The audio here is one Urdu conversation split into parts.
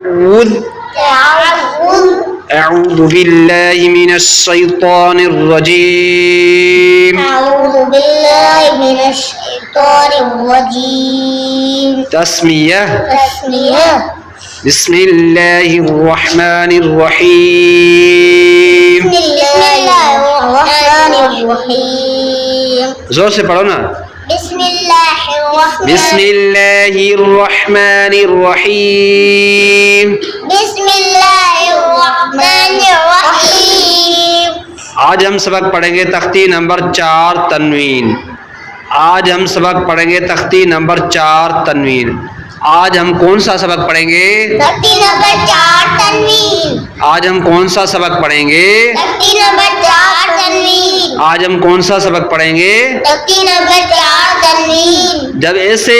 أعوذ بالله من الشيطان الرجيم. أعوذ بالله من الشيطان الرجيم. تسمية. بسم الله الرحمن الرحيم. بسم الله الرحمن الرحيم. زور سے پڑھو نا. بسم الله الرحمن بسم الله الرحمن الرحيم. بسم الله الرحمن الرحيم. آج ہم سبق پڑھیں گے تختی نمبر 4 تنوین. آج ہم سبق پڑھیں گے تختی نمبر 4 تنوین. آج ہم کون سا سبق پڑھیں گے؟ تختی نمبر 4 تنوین. آج ہم کون سا سبق پڑھیں گے؟ تختی نمبر 4 تنوین. آج ہم کون سا سبق پڑھیں گے؟ تختی نمبر 4 تنوین. جب ایسے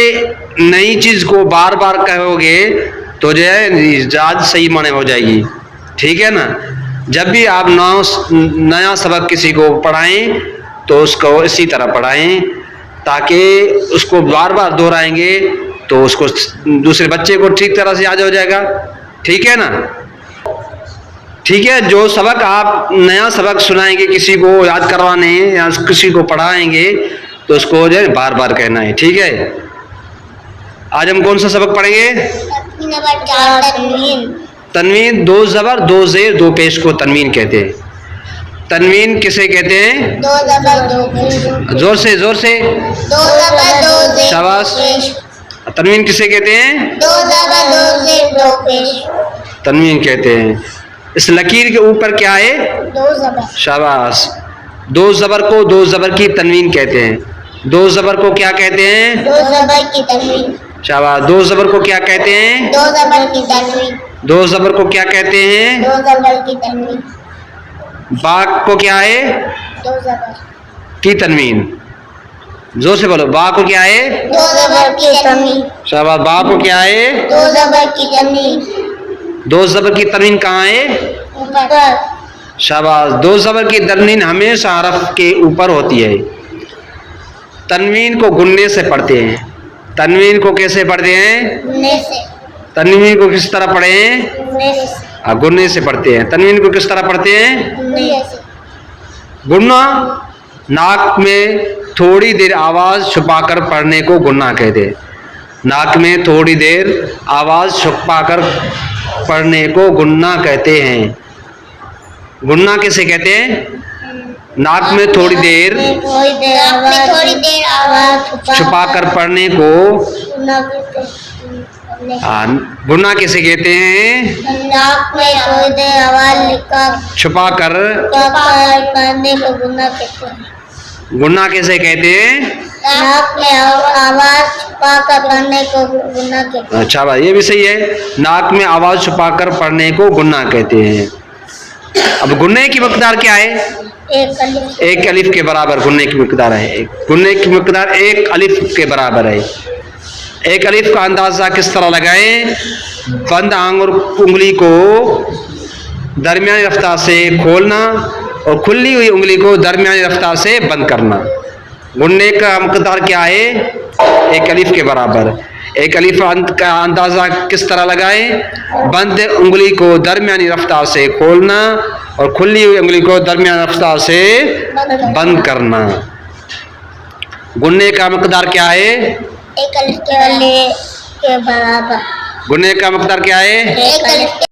نئی چیز کو بار بار کہو گے تو جو ہے ایجاد صحیح معنی ہو جائے گی. ٹھیک ہے نا. جب بھی آپ نیا سبق کسی کو پڑھائیں تو اس کو اسی طرح پڑھائیں تاکہ اس کو بار بار دہرائیں گے تو اس کو دوسرے بچے کو ٹھیک طرح سے یاد ہو جائے گا. ٹھیک ہے نا. ٹھیک ہے. جو سبق آپ نیا سبق سنائیں گے کسی کو یاد کروانے یا کسی کو پڑھائیں گے تو اس کو جو ہے بار بار کہنا ہے. ٹھیک ہے. آج ہم کون سا سبق پڑھیں گے؟ تختی نمبر 4 تنوین. تنوین 2 زبر 2 زیر 2 پیش کو تنوین کہتے ہیں. تنوین کسے کہتے ہیں؟ 2 زبر 2 پیش. زور سے 2 زبر 2 زیر. شاباش. تنوین کسے کہتے ہیں؟ 2 زبر 2 زیر 2 پیش. تنوین کہتے ہیں. اس لکیر کے اوپر کیا ہے؟ 2 زبر. شاباش. 2 زبر کو 2 زبر کی تنوین کہتے ہیں. 2 زبر کو کیا کہتے ہیں؟ 2 زبر کی تنوین. شاباش. 2 زبر کو کیا کہتے ہیں؟ 2 زبر کی تنوین. 2 زبر کو کیا کہتے ہیں؟ 2 زبر کی تنوین. با کو کیا ہے؟ 2 زبر کی تنوین. زور سے بولو. با کو کیا ہے؟ 2 زبر کی تنوین. شاباش. با کو کیا ہے؟ 2 زبر کی تنوین. 2 زبر کی تنوین کہاں ہے؟ اوپر. شاباش. 2 زبر کی تنوین ہمیشہ حرف کے اوپر ہوتی ہے. تنوین کو گننے سے پڑھتے ہیں. تنوین کو کیسے پڑھتے ہیں؟ گننے سے. تنوین کو کس طرح پڑھیں؟ گننے سے. گننے سے پڑھتے ہیں. تنوین کو کس طرح پڑھتے ہیں؟ گننے سے. گننا. ناک میں تھوڑی دیر آواز چھپا کر پڑھنے کو گننا کہتے ہیں. ناک میں تھوڑی دیر آواز چھپا کر پڑھنے کو گننا کہتے ہیں. گننا کیسے کہتے ہیں؟ ناک میں تھوڑی دیر آواز چھپا کر پڑھنے کو گننا کیسے کہتے ہیں؟ ناک میں تھوڑی دیر آواز چھپا کر پڑھنے کو گننا کہتے ہیں. گننا کیسے کہتے ہیں؟ ناک میں آواز چھپا کر پڑھنے کو گننا کہتے ہیں. اچھا بھائی یہ بھی صحیح ہے. ناک میں آواز چھپا کر پڑھنے کو گننا کہتے ہیں. اب گننے کی مقدار کیا ہے؟ 1 الف کے برابر گننے کی مقدار ہے. گننے کی مقدار 1 الف کے برابر ہے. 1 الف کا اندازہ کس طرح لگائیں؟ بند انگلی کو درمیانی رفتار سے کھولنا اور کھلی ہوئی انگلی کو درمیانی رفتار سے بند کرنا. گننے کا مقدار کیا ہے؟ 1 الف کے برابر. 1 الف کا اندازہ کس طرح لگائیں؟ بند انگلی کو درمیانی رفتار سے کھولنا اور کھلی ہوئی انگلی کو درمیانی رفتار سے بند کرنا. گننے کا مقدار کیا ہے؟ 1 الف کے برابر. گننے کا مقدار کیا ہے؟ 1 الف کے